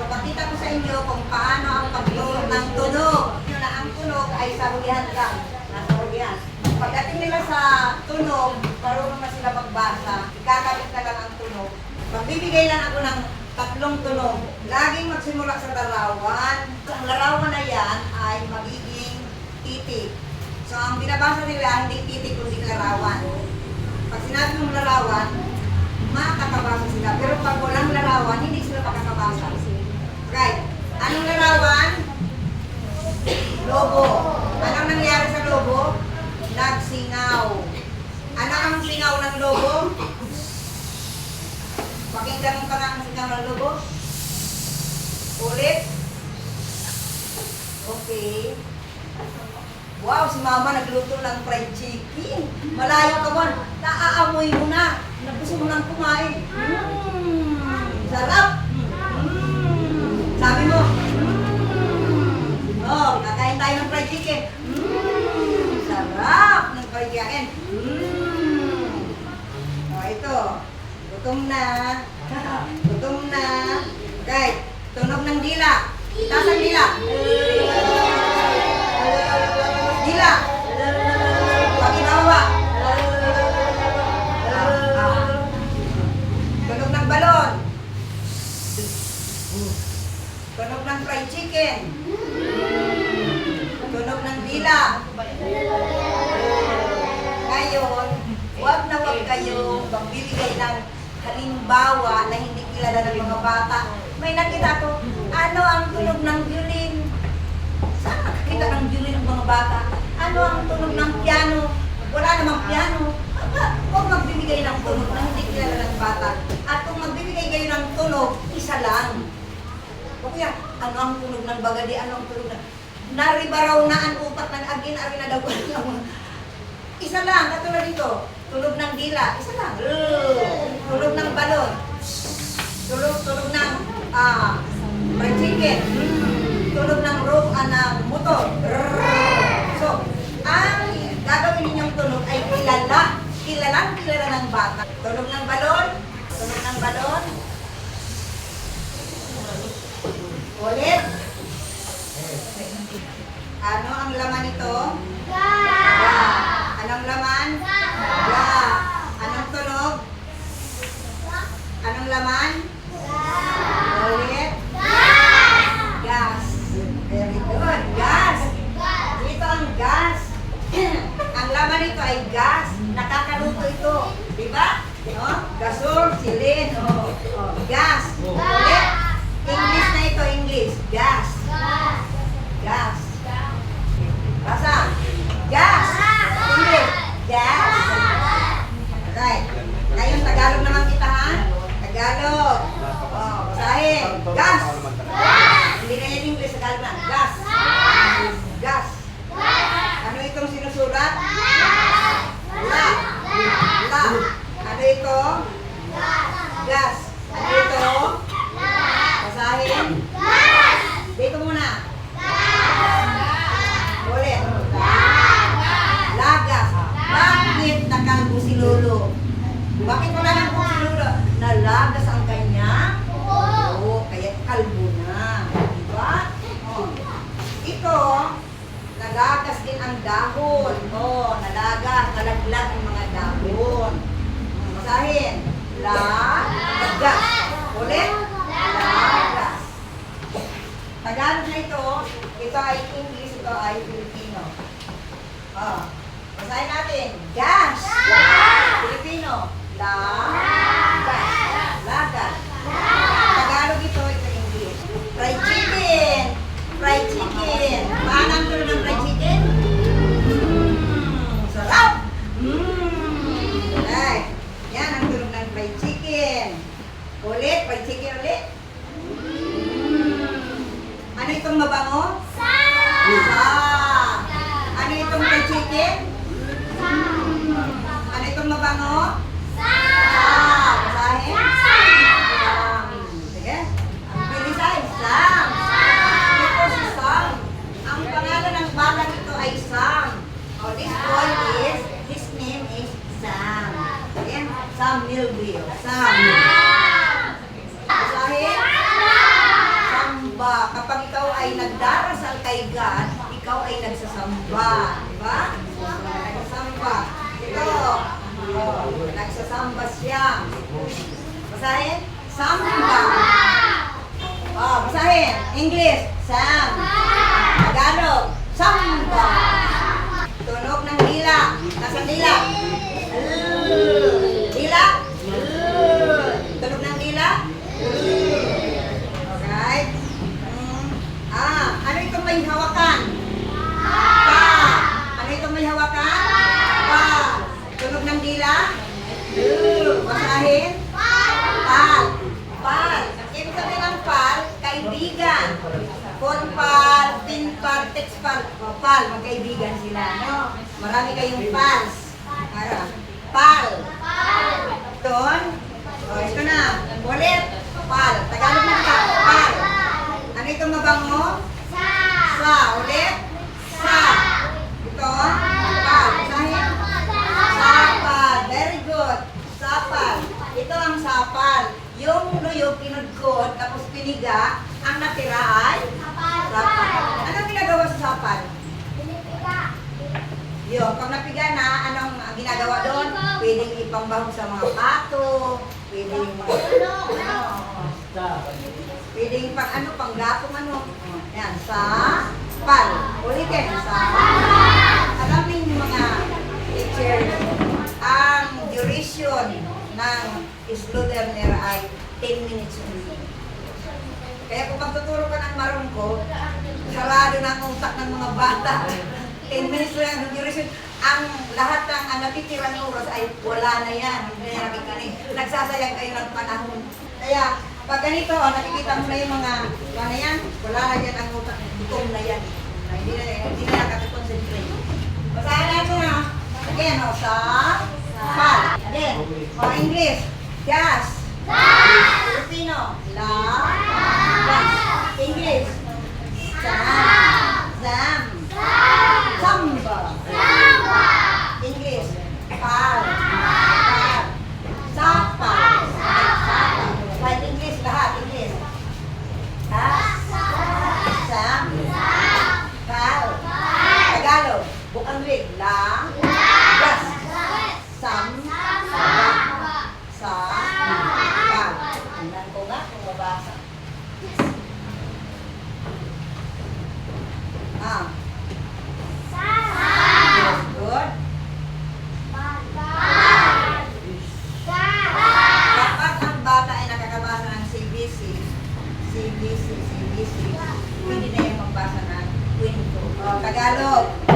Papakita ko sa inyo kung paano ang pagluto ng tunog. Yun na, ang tunog ay sa hulihan lang. Nasa hulihan. Pagdating nila sa tunog, marunong na sila magbasa. Ikakabit na lang ang tunog. Magbibigay lang ako ng 3 tunog. Laging magsimula sa larawan. Ang larawan na yan ay magiging titik. So, ang binabasa nila, hindi titik kundi larawan. Pag sinabi mong larawan, makakabasa sila. Pero pag walang larawan, hindi sila makakabasa. Right. Anong larawan? Lobo. Anong nangyari sa lobo? Nagsingaw. Ano ang singaw ng lobo? Pakinggan mo pa nga ang singaw ng lobo. Ulit. Okay. Wow, si mama nagluto ng fried chicken. Malayo ka man. Naaamoy mo na. Gusto mo nang kumain. Sarap. Sabi mo, oh, kakain tayo ng fried chicken. Sarap ng fried chicken. Oh, ito. Gutom na. Gutom na. Okay, tunog ng dila. Itaas ang dila. Dila. Pag-ibawa. Tunog ng balon. Tunog ng fried chicken. Tunog ng dila. Ngayon, huwag na huwag kayong magbibigay ng halimbawa na hindi kilala ng mga bata. May nakita ko, ano ang tunog ng violin? Saan nakakita ng violin ng mga bata? Ano ang tunog ng piano? Wala namang piano. Kung magbibigay ng tunog na hindi kilala ng bata, at kung magbibigay kayo ng tunog, isa lang. O kaya, ano ang tunog ng bagadi? Ano ang tunog ng... Naribaraw na ang utak ng agin-agin na daw. Isa lang, katulad dito. Tunog ng dila, isa lang. Tunog ng balon. Tunog ng fried chicken. Tunog ng rope, ng motor. So, ang gagawin ninyong tunog ay kilala. Kilala ng bata. Tunog ng balon. Tunog ng balon. Ulit. Ano ang laman nito? Ga. Anong laman? Ga. Anong tunog? Anong laman? Ulit. Gas. Very good. Gas. Dito ang gas. Ang laman nito ay gas. Nakakaluto ito. Diba? No? Gasol, silin. Gas. Ulit. English na ito, English. Gas. Gas. Basa. Gas. English. Gas. Right. Ngayon, Tagalog naman kita, ha? Tagalog. Basahin. Gas. Hindi na yan English, Tagalog na. Gas. Gas. Ano itong sinusulat? La. La. Ano ito? Gas. Ano ito? Basahin. Dito muna. Ulit. Lagas. Bakit nakalbo si Lolo? Bakit wala nang po si Lolo? Nalagas ang kanya? Oo, kaya kalbo na. Diba? Ito, nalagas din ang dahon. Nalagas, nalaglag ang mga dahon. Basahin. Lagas. Ulit. Lagas. Tagalog na ito ay English, ito ay Filipino. Basahin natin. Gas. Filipino. Lagas. Lagas. Tagalog ito English. Fried chicken. Fried chicken. Paano ang tunog ng fried chicken? Sarap. Alright. Yan ang tunog ng fried chicken. Ulit, fried chicken ulit. Ano itong mabango? Ano itong fried chicken? Ano itong mabango? Basahin? Sige. Bilisan. Sam. Ito si Sam. Ang pangalan ng batang ito ay Sam. This boy his name is Sam. Ayan, Sam Milvio. Sam. Basahin? Sam nagdarasal kay God, ikaw ay nagsasamba. Di ba? Nagsasamba. Ito. Nagsasamba siya. Basahin? Samba. Basahin. English. Sam. Tagalog. Samba. Tunog ng dila. Nasaan dila? Dila? Tunog ng dila? Okay. Ano itong may hawakan? Pa. Ano itong may hawakan? Pa. Tunog ng dila? Basahin? Pal. Pal. Ibig sabihin ng pal, kaibigan. Conpal, pinpal, texpal. Pal, magkaibigan sila. No? Marami kayong pals. Pal. Doon. Ito na. Ulit. Pal. Tagalog na ka. Pal. Ano itong mabango? Sa. Ulit. Sa. Ito. Pal. Basahin. Sapal. Very good. Sapal. Ito ang sapal. Yung luyog, kinudkod, tapos piniga, ang natira ay sapal. Ano ginagawa sa sapal? Yun, pag napiga na, anong ginagawa doon? Pwedeng ipambahog sa mga pato, pwedeng panggatong Yan, sapal. Ulitin, sapal. Alam niyo mga teachers, ang duration ng Slaughter ay 10 minutes only. Kaya kung magtuturo ka ng marungko, sarado na ang utak ng mga bata. 10 minutes lang ang duration. Ang lahat ng natitirang oras ay wala na yan. Hindi na nakikinig. Nagsasayang kayo ng panahon. Kaya pag ganito, nakikita mo na yung mga ano yan, wala na yan ang utak. Gutom na yan. Hindi na nakaka-concentrate. Basahin natin ha. Again, sa pal. Again, mga English. Gas. Filipino. La. Gas. English. Sam. Zam. Samba. English. Pal. Pal. Sapal. Sapal. Kahit English lahat. English. Gas. Sam. Pal. Tagalog. Bukang rig. La. Gas. Sam. Sa pal. Tingnan ko nga kung mabasa. Good. Kapag ang bata ay nakakabasa ng CBC, hindi na yung magbasa ng kwento. Tagalog.